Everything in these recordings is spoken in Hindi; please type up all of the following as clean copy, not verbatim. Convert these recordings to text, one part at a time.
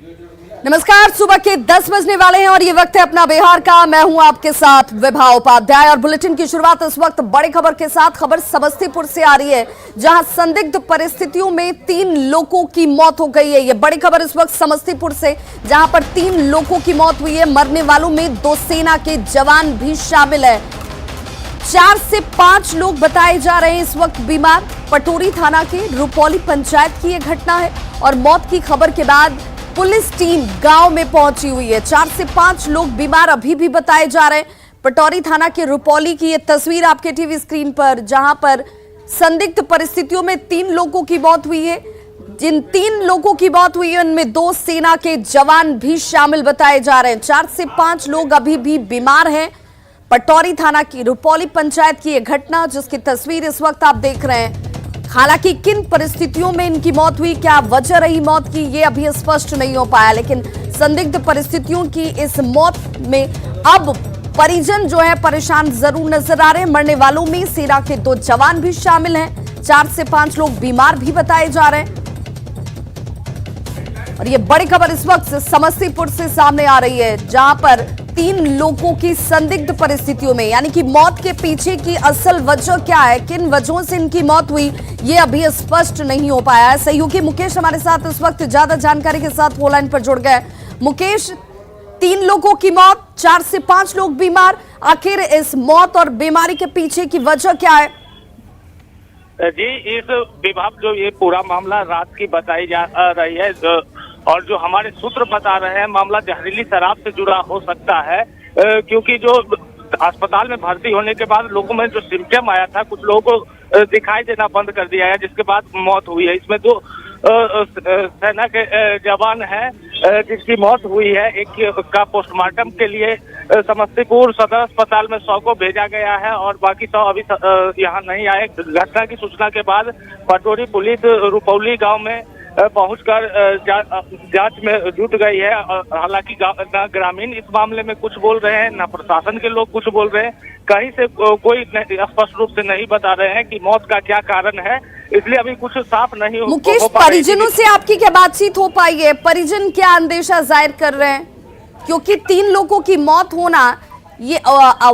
नमस्कार, सुबह के 10 बजने वाले हैं और ये वक्त है अपना बिहार का। मैं हूं आपके साथ विभा उपाध्याय और बुलेटिन की शुरुआत इस वक्त बड़ी खबर के साथ। खबर समस्तीपुर से आ रही है, जहां संदिग्ध परिस्थितियों में 3 लोगों की मौत हो गई है। ये बड़ी खबर इस वक्त समस्तीपुर से, जहां पर 3 लोगों की मौत हुई है। मरने वालों में 2 सेना के जवान भी शामिल है। 4 से 5 लोग बताए जा रहे हैं इस वक्त बीमार। पटोरी थाना के रुपौली पंचायत की यह घटना है और मौत की खबर के बाद पुलिस टीम गांव में पहुंची हुई है। 4 से 5 लोग बीमार अभी भी बताए जा रहे हैं। पटोरी थाना के रुपौली की यह तस्वीर आपके टीवी स्क्रीन पर, जहां पर संदिग्ध परिस्थितियों में 3 लोगों की मौत हुई है। जिन 3 लोगों की मौत हुई है उनमें 2 सेना के जवान भी शामिल बताए जा रहे हैं। 4 से 5 लोग अभी भी बीमार हैं। पटोरी थाना की रुपौली पंचायत की यह घटना, जिसकी तस्वीर इस वक्त आप देख रहे हैं। हालांकि किन परिस्थितियों में इनकी मौत हुई, क्या वजह रही मौत की, ये अभी स्पष्ट नहीं हो पाया। लेकिन संदिग्ध परिस्थितियों की इस मौत में अब परिजन जो है परेशान जरूर नजर आ रहे हैं। मरने वालों में सेना के 2 जवान भी शामिल हैं। 4 से 5 लोग बीमार भी बताए जा रहे हैं। और ये बड़ी खबर इस वक्त समस्तीपुर से सामने आ रही है, जहां पर 3 लोगों की संदिग्ध परिस्थितियों में, यानी कि मौत के पीछे की असल वजह क्या है, किन वजहों से इनकी मौत हुई, ये अभी स्पष्ट नहीं हो पाया है। सहयोगी मुकेश हमारे साथ इस वक्त ज्यादा जानकारी के साथ फोन लाइन पर जुड़ गए। मुकेश, 3 लोगों की मौत, 4 से 5 लोग बीमार, आखिर इस मौत और बीमारी के पीछे की वजह क्या है? जी, इस विभाग जो ये पूरा मामला रात की बताई जा रही है और जो हमारे सूत्र बता रहे हैं, मामला जहरीली शराब से जुड़ा हो सकता है, क्योंकि जो अस्पताल में भर्ती होने के बाद लोगों में जो सिम्टम आया था, कुछ लोगों को दिखाई देना बंद कर दिया है, जिसके बाद मौत हुई है। इसमें 2 सेना के जवान हैं जिसकी मौत हुई है। एक का पोस्टमार्टम के लिए समस्तीपुर सदर अस्पताल में 100 को भेजा गया है और बाकी 100 अभी यहाँ नहीं आए। घटना की सूचना के बाद पटोरी पुलिस रुपौली गांव में पहुंचकर जांच में जुट गई है। हालांकि न ग्रामीण इस मामले में कुछ बोल रहे हैं, न प्रशासन के लोग कुछ बोल रहे हैं। कहीं से कोई स्पष्ट रूप से नहीं बता रहे हैं कि मौत का क्या कारण है, इसलिए अभी कुछ साफ नहीं हो। मुकेश, परिजनों से आपकी क्या बातचीत हो पाई है? परिजन क्या अंदेशा जाहिर कर रहे हैं? क्योंकि 3 लोगों की मौत होना, ये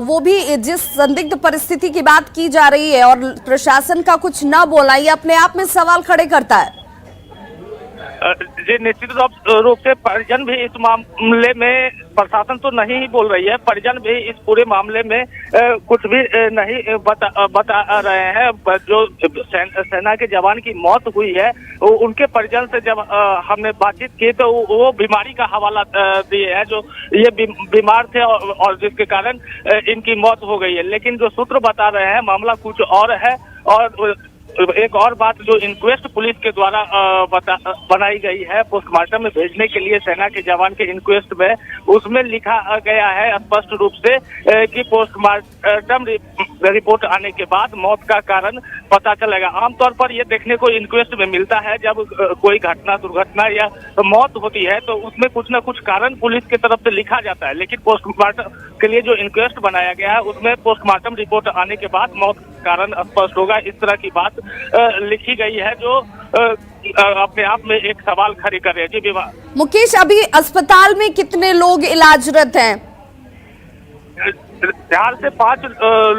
वो भी जिस संदिग्ध परिस्थिति की बात की जा रही है और प्रशासन का कुछ न बोलना, ये अपने आप में सवाल खड़े करता है। जी, निश्चित रूप से परिजन भी इस मामले में, प्रशासन तो नहीं ही बोल रही है, परिजन भी इस पूरे मामले में कुछ भी नहीं बता रहे हैं। जो सेना के जवान की मौत हुई है, उनके परिजन से जब हमने बातचीत की तो वो बीमारी का हवाला दिए हैं, जो ये बीमार थे और जिसके कारण इनकी मौत हो गई है। लेकिन जो सूत्र बता रहे हैं, मामला कुछ और है। और एक और बात, जो इंक्वेस्ट पुलिस के द्वारा बनाई गई है पोस्टमार्टम में भेजने के लिए सेना के जवान के इंक्वेस्ट में, उसमें लिखा गया है स्पष्ट रूप से कि पोस्टमार्टम रिपोर्ट आने के बाद मौत का कारण पता चलेगा। आमतौर पर यह देखने को इंक्वेस्ट में मिलता है, जब कोई घटना, दुर्घटना या मौत होती है तो उसमें कुछ न कुछ कारण पुलिस की तरफ से लिखा जाता है। लेकिन पोस्टमार्टम के लिए जो इंक्वेस्ट बनाया गया है, उसमें पोस्टमार्टम रिपोर्ट आने के बाद मौत कारण स्पष्ट होगा, इस तरह की बात लिखी गई है, जो अपने आप में एक सवाल खड़े कर रहे हैं। जी विवाह। मुकेश, अभी अस्पताल में कितने लोग इलाजरत हैं? 4 से 5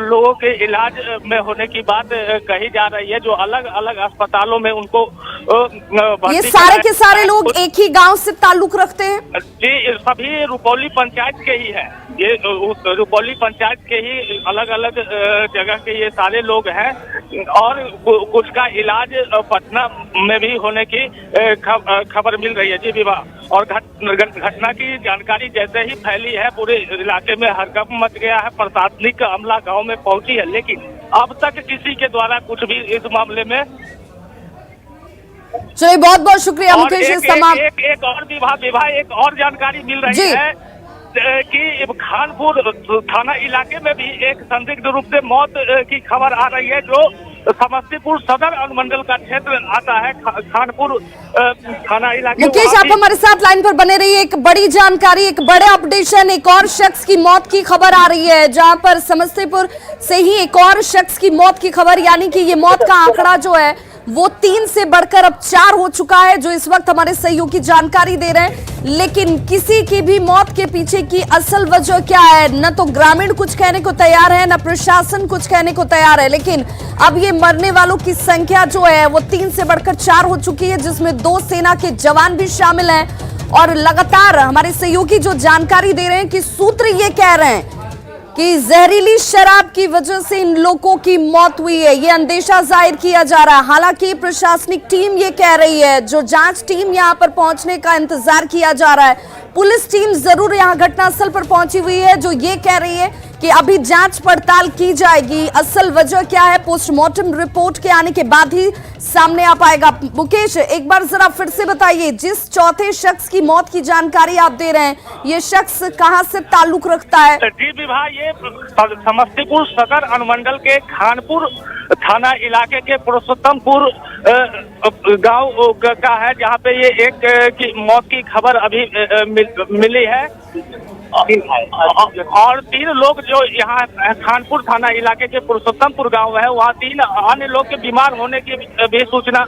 लोगों के इलाज में होने की बात कही जा रही है, जो अलग अलग अस्पतालों में उनको ये सारे के सारे लोग एक ही गांव से ताल्लुक रखते हैं? जी, सभी रुपौली पंचायत के ही हैं। ये रुपौली पंचायत के ही अलग अलग जगह के ये सारे लोग हैं और कुछ का इलाज पटना में भी होने की खबर मिल रही है। जी विवाह। और घटना की जानकारी जैसे ही फैली है, पूरे इलाके में हड़कंप मच गया है। प्रशासनिक अमला गांव में पहुंची है, लेकिन अब तक किसी के द्वारा कुछ भी इस मामले में। चलिए, बहुत बहुत शुक्रिया मुकेश। एक और विभाग एक और जानकारी मिल रही है कि खानपुर थाना इलाके में भी एक संदिग्ध रूप से मौत की खबर आ रही है, जो समस्तीपुर सदर अनुमंडल का क्षेत्र आता है, खानपुर थाना इलाके। मुकेश, आप हमारे साथ लाइन पर बने रहिए। एक बड़ी जानकारी, एक बड़े अपडेशन, एक और शख्स की मौत की खबर आ रही है, जहां पर समस्तीपुर से ही एक और शख्स की मौत की खबर, यानी कि ये मौत का आंकड़ा जो है वो 3 से बढ़कर अब 4 हो चुका है, जो इस वक्त हमारे सहयोगी जानकारी दे रहे हैं। लेकिन किसी की भी मौत के पीछे की असल वजह क्या है, न तो ग्रामीण कुछ कहने को तैयार है, न प्रशासन कुछ कहने को तैयार है। लेकिन अब ये मरने वालों की संख्या जो है वो 3 से बढ़कर 4 हो चुकी है, जिसमें 2 सेना के जवान भी शामिल हैं। और लगातार हमारे सहयोगी जो जानकारी दे रहे हैं कि सूत्र ये कह रहे हैं कि जहरीली शराब की वजह से इन लोगों की मौत हुई है, ये अंदेशा जाहिर किया जा रहा है। हालांकि प्रशासनिक टीम ये कह रही है, जो जांच टीम यहां पर पहुंचने का इंतजार किया जा रहा है, पुलिस टीम जरूर यहां घटनास्थल पर पहुंची हुई है, जो ये कह रही है कि अभी जांच पड़ताल की जाएगी। असल वजह क्या है, पोस्टमार्टम रिपोर्ट के आने के बाद ही सामने आ पाएगा। मुकेश, एक बार जरा फिर से बताइए, जिस चौथे शख्स की मौत की जानकारी आप दे रहे हैं, ये शख्स कहां से ताल्लुक रखता है? जी विभा, ये समस्तीपुर सदर अनुमंडल के खानपुर थाना इलाके के पुरुषोत्तमपुर गांव का है, जहां पे ये एक की मौत की खबर अभी मिली है। और 3 लोग जो यहाँ खानपुर थाना इलाके के पुरुषोत्तमपुर गांव है, वहाँ 3 अन्य लोग के बीमार होने की भी सूचना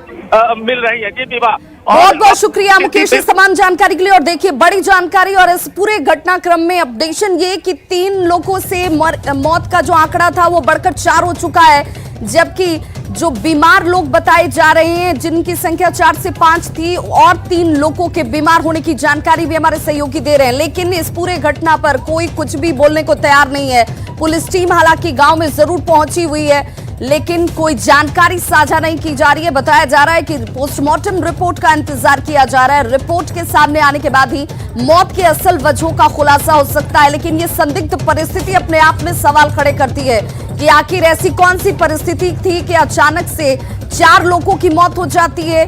मिल रही है। जी विभा, बहुत बहुत शुक्रिया मुकेश इस तमाम जानकारी के लिए। और देखिए, बड़ी जानकारी और इस पूरे घटनाक्रम में अपडेशन ये कि 3 लोगों से मौत का जो आंकड़ा था वो बढ़कर 4 हो चुका है, जबकि जो बीमार लोग बताए जा रहे हैं, जिनकी संख्या 4 से 5 थी, और 3 लोगों के बीमार होने की जानकारी भी हमारे सहयोगी दे रहे हैं। लेकिन इस पूरे घटना पर कोई कुछ भी बोलने को तैयार नहीं है। पुलिस टीम हालांकि गांव में जरूर पहुंची हुई है, लेकिन कोई जानकारी साझा नहीं की जा रही है। बताया जा रहा है कि पोस्टमार्टम रिपोर्ट का इंतजार किया जा रहा है। रिपोर्ट के सामने आने के बाद ही मौत के असल वजहों का खुलासा हो सकता है। लेकिन ये संदिग्ध परिस्थिति अपने आप में सवाल खड़े करती है कि आखिर ऐसी कौन सी परिस्थिति थी कि अचानक से 4 लोगों की मौत हो जाती है,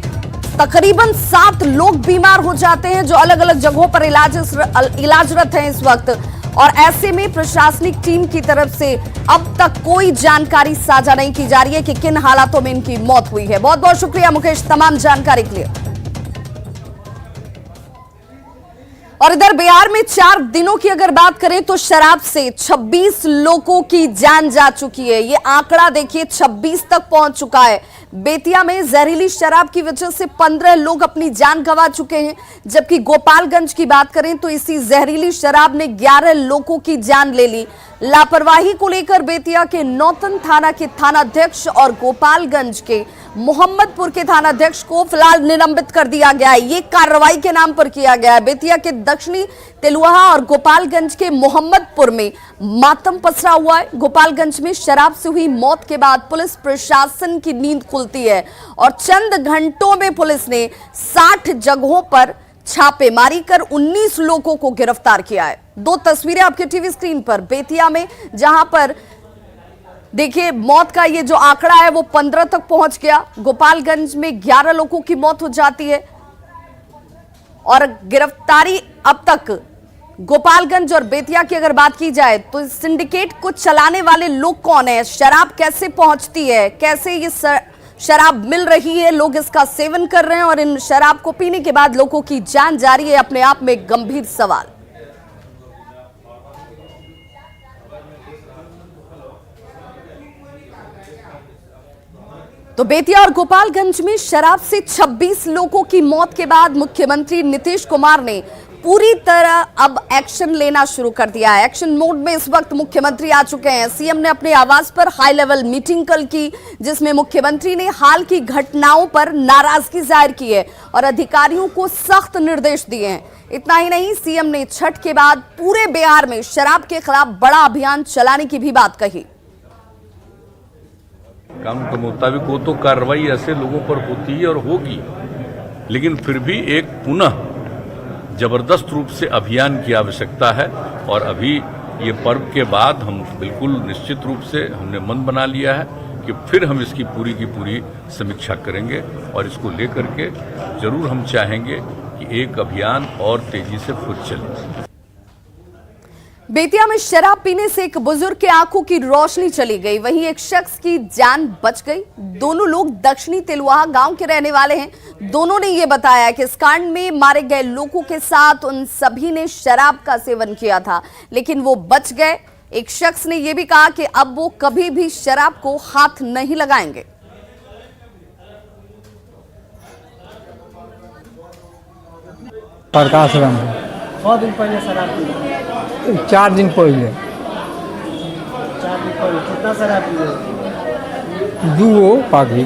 तकरीबन 7 लोग बीमार हो जाते हैं, जो अलग अलग जगहों पर इलाजरत हैं इस वक्त। और ऐसे में प्रशासनिक टीम की तरफ से अब तक कोई जानकारी साझा नहीं की जा रही है कि किन हालातों में इनकी मौत हुई है। बहुत बहुत शुक्रिया मुकेश तमाम जानकारी के लिए। और इधर बिहार में 4 दिनों की अगर बात करें तो शराब से 26 लोगों की जान जा चुकी है। ये आंकड़ा देखिए 26 तक पहुंच चुका है। बेतिया में जहरीली शराब की वजह से 15 लोग अपनी जान गंवा चुके हैं, जबकि गोपालगंज की बात करें तो इसी जहरीली शराब ने 11 लोगों की जान ले ली। लापरवाही को लेकर बेतिया के नौतन थाना के थानाध्यक्ष और गोपालगंज के मोहम्मदपुर के थानाध्यक्ष को फिलहाल निलंबित कर दिया गया है। ये कार्रवाई के नाम पर किया गया है। बेतिया के दक्षिणी तिलुहा और गोपालगंज के मोहम्मदपुर में मातम पसरा हुआ है। गोपालगंज में शराब से हुई मौत के बाद पुलिस प्रशासन की नींद खुलती है और चंद घंटों में पुलिस ने 60 जगहों पर छापेमारी कर 19 लोगों को गिरफ्तार किया है। 2 तस्वीरें आपके टीवी स्क्रीन पर, बेतिया में जहां पर देखिए मौत का ये जो आंकड़ा है वो 15 तक पहुंच गया। गोपालगंज में 11 लोगों की मौत हो जाती है और गिरफ्तारी अब तक गोपालगंज और बेतिया की अगर बात की जाए तो सिंडिकेट को चलाने वाले लोग कौन है, शराब कैसे पहुंचती है, कैसे ये शराब मिल रही है, लोग इसका सेवन कर रहे हैं और इन शराब को पीने के बाद लोगों की जान जा रही है, अपने आप में गंभीर सवाल। तो बेतिया और गोपालगंज में शराब से 26 लोगों की मौत के बाद मुख्यमंत्री नीतीश कुमार ने पूरी तरह अब एक्शन लेना शुरू कर दिया है। एक्शन मोड में इस वक्त मुख्यमंत्री आ चुके हैं। सीएम ने अपने आवास पर हाई लेवल मीटिंग कल की, जिसमें मुख्यमंत्री ने हाल की घटनाओं पर नाराजगी जाहिर की है और अधिकारियों को सख्त निर्देश दिए हैं। इतना ही नहीं, सीएम ने छठ के बाद पूरे बिहार में शराब के खिलाफ बड़ा अभियान चलाने की भी बात कही। कानून के मुताबिक वो तो कार्रवाई ऐसे लोगों पर होती है और होगी, लेकिन फिर भी एक पुनः जबरदस्त रूप से अभियान की आवश्यकता है। और अभी ये पर्व के बाद हम बिल्कुल निश्चित रूप से हमने मन बना लिया है कि फिर हम इसकी पूरी की पूरी समीक्षा करेंगे और इसको लेकर के जरूर हम चाहेंगे कि एक अभियान और तेजी से खुद चले। बेतिया में शराब पीने से एक बुजुर्ग के आंखों की रोशनी चली गई, वहीं एक शख्स की जान बच गई। दोनों लोग दक्षिणी तिलुहा गांव के रहने वाले हैं। दोनों ने यह बताया कि इस कांड में मारे गए लोगों के साथ उन सभी ने शराब का सेवन किया था, लेकिन वो बच गए। एक शख्स ने यह भी कहा कि अब वो कभी भी शराब को हाथ नहीं लगाएंगे। प्रकाश रंग बहुत दिन पहले शराब पी 4 दिन पहले 4 दिन पहले कितना शराब पी 2 पाकी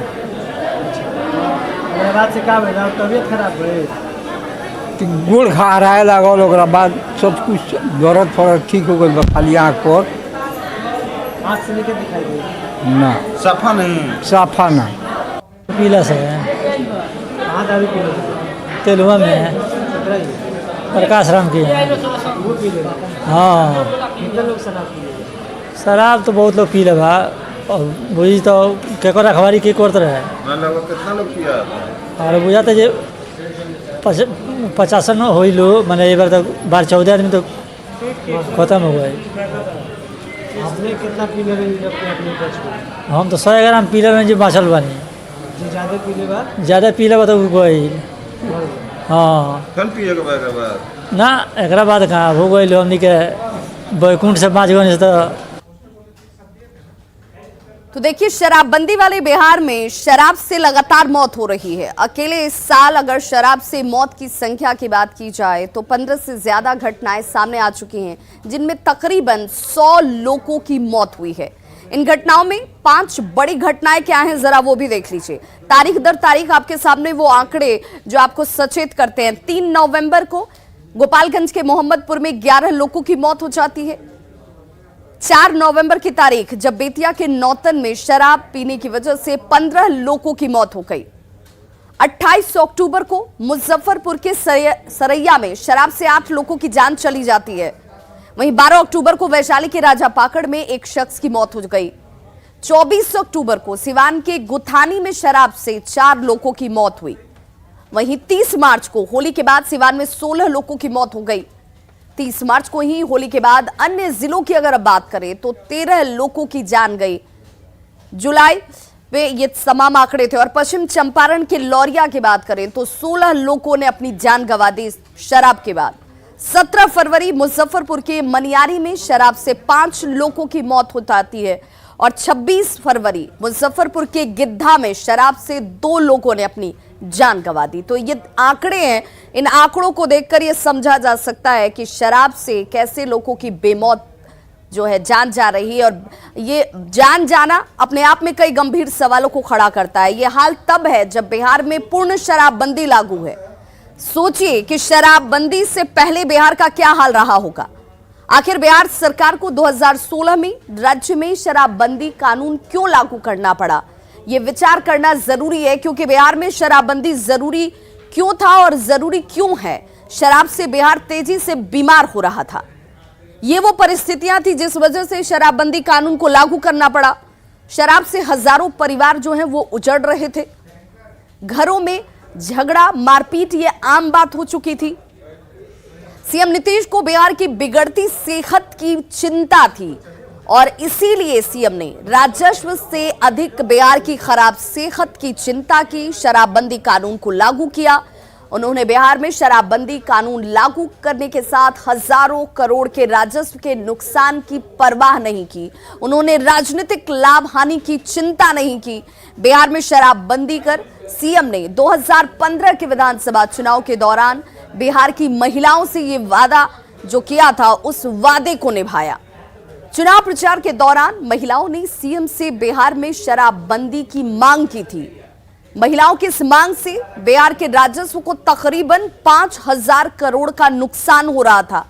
मेरे बाद से का भेल तबियत खराब भइल गोड़ खराए लागल ओकरा बाद सब कुछ दर्द फर्द ठीक हो गई खाली आँख पर आँख से लेके दिखाई दे ना साफा ना पीला से है, कहाँ दारू पी लो तेलुआ में है, प्रकाश राम की है। वो पी ले हाँ, कितने लोग शराब पी ले शराब तो बहुत लोग पी ले बा और बुझी तो केकर रखवारी के करते रहे कितना लोग किया और बुझा तो जे 50 हो लो मैंने एक बार तो 12-14 आदमी तो खत्म हो गए। आपने कितना पी ले रही अपने अपने बच को हम तो 100 ग्राम पी ले जी बाँचल बानी, जी ज़्यादा पी ले बा ज़्यादा पी ले तो गई। हाँ फिर पिए के बाद ना एक बाद कहाँ हो गई हमनी के बैकुंठ से बाँच गए तो देखिए, शराबबंदी वाले बिहार में शराब से लगातार मौत हो रही है। अकेले इस साल अगर शराब से मौत की संख्या की बात की जाए तो 15 से ज्यादा घटनाएं सामने आ चुकी हैं, जिनमें तकरीबन 100 लोगों की मौत हुई है। इन घटनाओं में 5 बड़ी घटनाएं क्या हैं, जरा वो भी देख लीजिए। तारीख दर तारीख आपके सामने वो आंकड़े जो आपको सचेत करते हैं। 3 नवंबर को गोपालगंज के मोहम्मदपुर में 11 लोगों की मौत हो जाती है। 4 नवंबर की तारीख जब बेतिया के नौतन में शराब पीने की वजह से 15 लोगों की मौत हो गई। 28 अक्टूबर को मुजफ्फरपुर के सरैया में शराब से 8 लोगों की जान चली जाती है। वहीं 12 अक्टूबर को वैशाली के राजापाकड़ में एक शख्स की मौत हो गई। 24 अक्टूबर को सिवान के गुथानी में शराब से 4 लोगों की मौत हुई। वहीं 30 मार्च को होली के बाद सिवान में 16 लोगों की मौत हो गई। 30 मार्च को ही होली के बाद अन्य जिलों की अगर बात करें तो 13 लोगों की जान गई। जुलाई में ये तमाम आंकड़े थे। और पश्चिम चंपारण के लौरिया की बात करें तो 16 लोगों ने अपनी जान गंवा दी शराब के बाद। 17 फरवरी मुजफ्फरपुर के मनियारी में शराब से 5 लोगों की मौत हो जाती है। और 26 फरवरी मुजफ्फरपुर के गिद्धा में शराब से 2 लोगों ने अपनी जान गंवा दी। तो ये आंकड़े हैं, इन आंकड़ों को देखकर ये समझा जा सकता है कि शराब से कैसे लोगों की बेमौत जो है जान जा रही है। और ये जान जाना अपने आप में कई गंभीर सवालों को खड़ा करता है। ये हाल तब है जब बिहार में पूर्ण शराबबंदी लागू है। सोचिए कि शराबबंदी से पहले बिहार का क्या हाल रहा होगा। आखिर बिहार सरकार को 2016 में राज्य में शराबबंदी कानून क्यों लागू करना पड़ा, ये विचार करना जरूरी है, क्योंकि बिहार में शराबबंदी जरूरी क्यों था और जरूरी क्यों है। शराब से बिहार तेजी से बीमार हो रहा था। ये वो परिस्थितियां थी जिस वजह से शराबबंदी कानून को लागू करना पड़ा। शराब से हजारों परिवार जो हैं वो उजड़ रहे थे। घरों में झगड़ा मारपीट ये आम बात हो चुकी थी। सीएम नीतीश को बिहार की बिगड़ती सेहत की चिंता थी और इसीलिए सीएम ने राजस्व से अधिक बिहार की खराब सेहत की चिंता की, शराबबंदी कानून को लागू किया। उन्होंने बिहार में शराबबंदी कानून लागू करने के साथ हजारों करोड़ के राजस्व के नुकसान की परवाह नहीं की। उन्होंने राजनीतिक लाभ हानि की चिंता नहीं की। बिहार में शराबबंदी कर सीएम ने 2015 के विधानसभा चुनाव के दौरान बिहार की महिलाओं से ये वादा जो किया था उस वादे को निभाया। चुनाव प्रचार के दौरान महिलाओं ने सीएम से बिहार में शराबबंदी की मांग की थी। महिलाओं की इस मांग से बिहार के राजस्व को तकरीबन 5,000 करोड़ का नुकसान हो रहा था,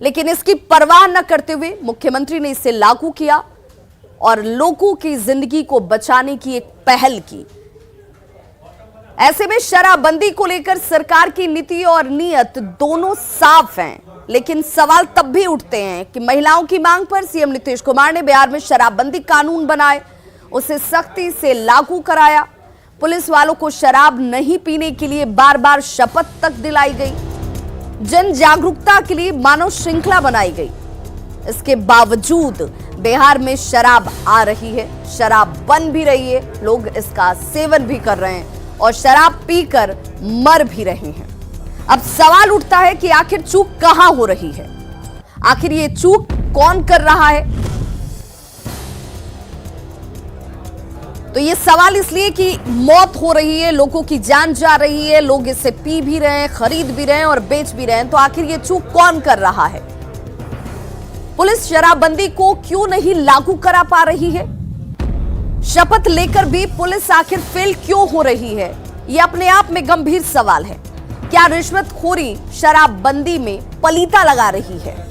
लेकिन इसकी परवाह न करते हुए मुख्यमंत्री ने इसे लागू किया और लोगों की जिंदगी को बचाने की एक पहल की। ऐसे में शराबबंदी को लेकर सरकार की नीति और नीयत दोनों साफ हैं, लेकिन सवाल तब भी उठते हैं कि महिलाओं की मांग पर सीएम नीतीश कुमार ने बिहार में शराबबंदी कानून बनाए, उसे सख्ती से लागू कराया। पुलिस वालों को शराब नहीं पीने के लिए बार बार शपथ तक दिलाई गई। जन जागरूकता के लिए मानव श्रृंखला बनाई गई। इसके बावजूद बिहार में शराब आ रही है, शराब बन भी रही है, लोग इसका सेवन भी कर रहे हैं और शराब पीकर मर भी रहे हैं। अब सवाल उठता है कि आखिर चूक कहां हो रही है, आखिर ये चूक कौन कर रहा है। तो ये सवाल इसलिए कि मौत हो रही है, लोगों की जान जा रही है, लोग इसे पी भी रहे हैं, खरीद भी रहे हैं और बेच भी रहे हैं। तो आखिर ये चूक कौन कर रहा है? पुलिस शराबबंदी को क्यों नहीं लागू करा पा रही है? शपथ लेकर भी पुलिस आखिर फेल क्यों हो रही है? यह अपने आप में गंभीर सवाल है। क्या रिश्वतखोरी शराबबंदी में पलीता लगा रही है?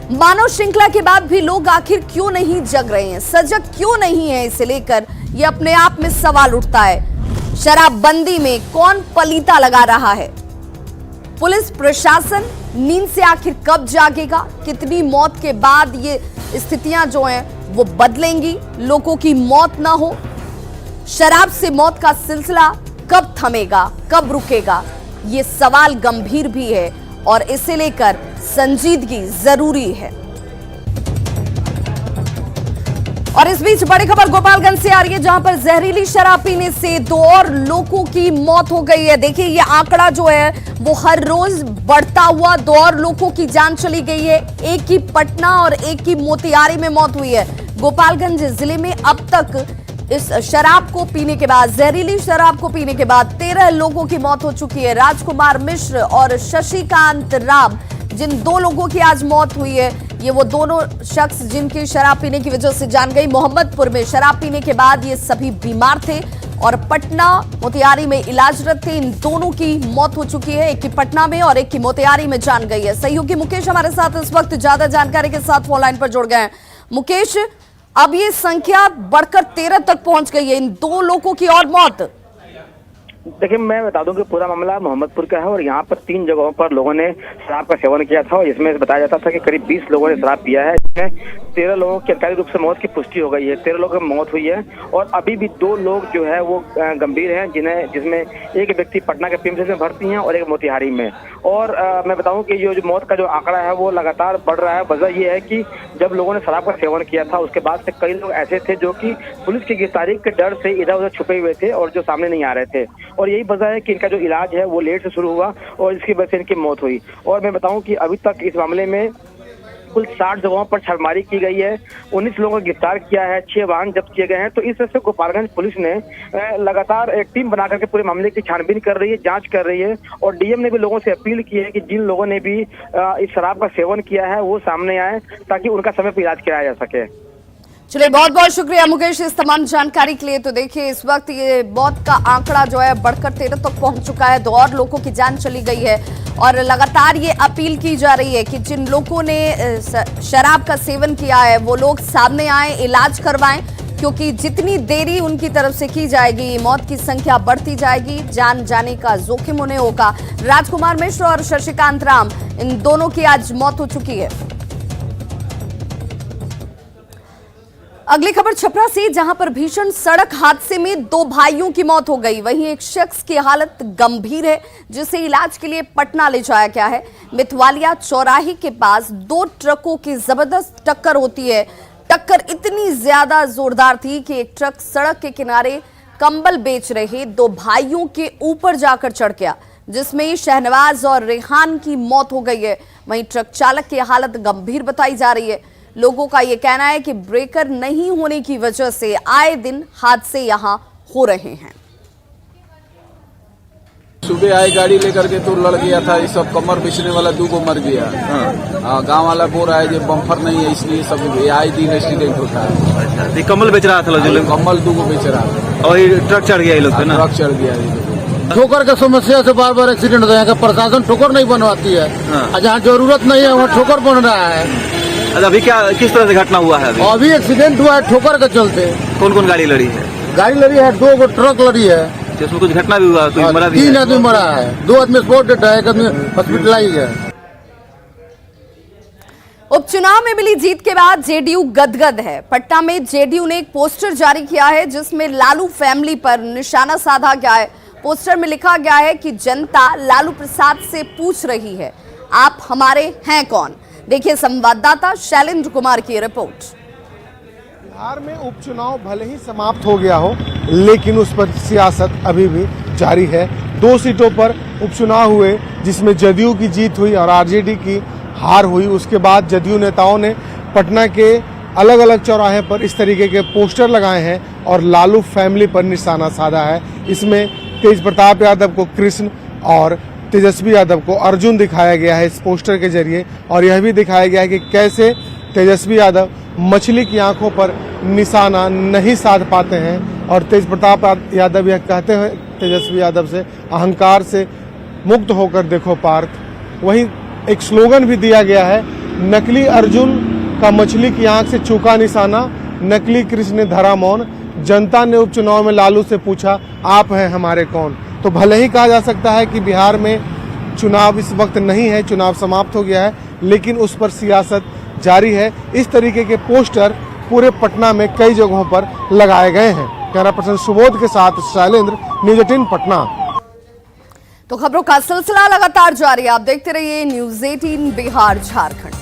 मानव श्रृंखला के बाद भी लोग आखिर क्यों नहीं जग रहे हैं, सजग क्यों नहीं है? इसे लेकर यह अपने आप में सवाल उठता है। शराबबंदी में कौन पलीता लगा रहा है? पुलिस प्रशासन नींद से आखिर कब जागेगा? कितनी मौत के बाद ये स्थितियां जो हैं वो बदलेंगी, लोगों की मौत ना हो? शराब से मौत का सिलसिला कब थमेगा, कब रुकेगा? ये सवाल गंभीर भी है और इसे लेकर संजीदगी जरूरी है। और इस बीच बड़ी खबर गोपालगंज से आ रही है, जहां पर जहरीली शराब पीने से 2 और लोगों की मौत हो गई है। देखिए ये आंकड़ा जो है वो हर रोज बढ़ता हुआ, 2 और लोगों की जान चली गई है। एक की पटना और एक की मोतिहारी में मौत हुई है। गोपालगंज जिले में अब तक इस शराब को पीने के बाद, जहरीली शराब को पीने के बाद 13 लोगों की मौत हो चुकी है। राजकुमार मिश्र और शशिकांत राम, जिन 2 लोगों की आज मौत हुई है, ये वो दोनों शख्स जिनकी शराब पीने की वजह से जान गई। मोहम्मदपुर में शराब पीने के बाद ये सभी बीमार थे और पटना मोतिहारी में इलाजरत थे। इन दोनों की मौत हो चुकी है, एक की पटना में और एक की मोतिहारी में जान गई है। सहयोगी मुकेश हमारे साथ इस वक्त ज्यादा जानकारी के साथ फोन लाइन पर जुड़ गए हैं। मुकेश, अब ये संख्या बढ़कर 13 तक पहुंच गई है, इन 2 लोगों की और मौत। देखिए, मैं बता दूं कि पूरा मामला मोहम्मदपुर का है और यहाँ पर 3 जगहों पर लोगों ने शराब का सेवन किया था और इसमें बताया जाता था कि करीब 20 लोगों ने शराब पिया है, जिसमें 13 लोगों की अधिकारिक रूप से मौत की पुष्टि हो गई है। 13 लोगों की मौत हुई है और अभी भी 2 लोग जो है वो गंभीर हैं, जिसमें एक व्यक्ति पटना के पीएमसीएच में भर्ती है और एक मोतिहारी में। और मैं बताऊं कि ये जो मौत का जो आंकड़ा है वो लगातार बढ़ रहा है। वजह ये है कि जब लोगों ने शराब का सेवन किया था उसके बाद से कई लोग ऐसे थे जो कि पुलिस की गिरफ्तारी के डर से इधर उधर छुपे हुए थे और जो सामने नहीं आ रहे थे, और यही वजह है कि इनका जो इलाज है वो लेट से शुरू हुआ और इसकी वजह से इनकी मौत हुई। और मैं बताऊं कि अभी तक इस मामले में कुल 60 जगहों पर छापेमारी की गई है, 19 लोगों को गिरफ्तार किया है, 6 वाहन जब्त किए गए हैं। तो इस तरह से गोपालगंज पुलिस ने लगातार एक टीम बना करके पूरे मामले की छानबीन कर रही है, जांच कर रही है। और डीएम ने भी लोगों से अपील की है कि जिन लोगों ने भी इस शराब का सेवन किया है वो सामने आए ताकि उनका समय पर इलाज कराया जा सके। चलिए, बहुत बहुत शुक्रिया मुकेश इस तमाम जानकारी के लिए। तो देखिए इस वक्त ये मौत का आंकड़ा जो है बढ़कर 13 तक पहुंच चुका है, 2 और लोगों की जान चली गई है और लगातार ये अपील की जा रही है कि जिन लोगों ने शराब का सेवन किया है वो लोग सामने आए, इलाज करवाएं, क्योंकि जितनी देरी उनकी तरफ से की जाएगी मौत की संख्या बढ़ती जाएगी, जान जाने का जोखिम उन्हें होगा। राजकुमार मिश्र और शशिकांत राम, इन दोनों की आज मौत हो चुकी है। अगली खबर छपरा से, जहां पर भीषण सड़क हादसे में 2 भाइयों की मौत हो गई। वहीं एक शख्स की हालत गंभीर है, जिसे इलाज के लिए पटना ले जाया गया है। मितवालिया चौराहे के पास 2 ट्रकों की जबरदस्त टक्कर होती है। टक्कर इतनी ज्यादा जोरदार थी कि एक ट्रक सड़क के किनारे कंबल बेच रहे 2 भाइयों के ऊपर जाकर चढ़ गया, जिसमें शहनवाज और रेहान की मौत हो गई है। वहीं ट्रक चालक की हालत गंभीर बताई जा रही है। लोगों का यह कहना है कि ब्रेकर नहीं होने की वजह से आए दिन हादसे यहां हो रहे हैं। सुबह आई गाड़ी लेकर के तो लड़ गया था, ये सब कमर बेचने वाला 2 को मर गया। गांव वाला बोल रहा है कि बम्फर नहीं है इसलिए सब आए दिन एक्सीडेंट होता है। कमल बेच रहा था, कमल 2 को बेच रहा था और ये ट्रक चढ़ गया ये लोग पे ना, ट्रक चढ़ गया। ठोकर के समस्या से बार बार एक्सीडेंट होता है। प्रशासन ठोकर नहीं बनवाती है, जहाँ जरूरत नहीं है वहाँ ठोकर बन रहा है। अभी क्या किस तरह से घटना हुआ है? अभी एक्सीडेंट हुआ है ठोकर के चलते। कौन कौन गाड़ी लड़ी है? गाड़ी लड़ी है, 2 ट्रक लड़ी है। इसमें कुछ घटना भी हुआ? कोई मरा भी? 3 आदमी मरा है, 2 आदमी स्पॉट डेड है, 1 आदमी हॉस्पिटलाइज है। उपचुनाव में मिली जीत के बाद जेडीयू गदगद है। पटना में जेडीयू ने एक पोस्टर जारी किया है, जिसमें लालू फैमिली पर निशाना साधा गया है। पोस्टर में लिखा गया है कि जनता लालू प्रसाद से पूछ रही है, आप हमारे हैं कौन? देखिए संवाददाता शैलेंद्र कुमार की रिपोर्ट। बिहार में उपचुनाव भले ही समाप्त हो गया हो, लेकिन उस पर सियासत अभी भी जारी है। 2 सीटों पर उपचुनाव हुए, जिसमें जदयू की जीत हुई और आरजेडी की हार हुई। उसके बाद जदयू नेताओं ने पटना के अलग अलग चौराहे पर इस तरीके के पोस्टर लगाए हैं और लालू फैमिली पर निशाना साधा है। इसमें तेज प्रताप यादव को कृष्ण और तेजस्वी यादव को अर्जुन दिखाया गया है इस पोस्टर के जरिए, और यह भी दिखाया गया है कि कैसे तेजस्वी यादव मछली की आंखों पर निशाना नहीं साध पाते हैं। और तेज प्रताप यादव यह कहते हैं तेजस्वी यादव से, अहंकार से मुक्त होकर देखो पार्थ। वहीं एक स्लोगन भी दिया गया है, नकली अर्जुन का मछली की आंख से चूका निशाना, नकली कृष्ण ने धरा मौन, जनता ने उपचुनाव में लालू से पूछा आप हैं हमारे कौन। तो भले ही कहा जा सकता है कि बिहार में चुनाव इस वक्त नहीं है, चुनाव समाप्त हो गया है, लेकिन उस पर सियासत जारी है। इस तरीके के पोस्टर पूरे पटना में कई जगहों पर लगाए गए हैं। कैमरा पर्सन सुबोध के साथ शैलेंद्र, न्यूज़ 18 पटना। तो खबरों का सिलसिला लगातार जारी है, आप देखते रहिए न्यूज़ 18 बिहार झारखंड।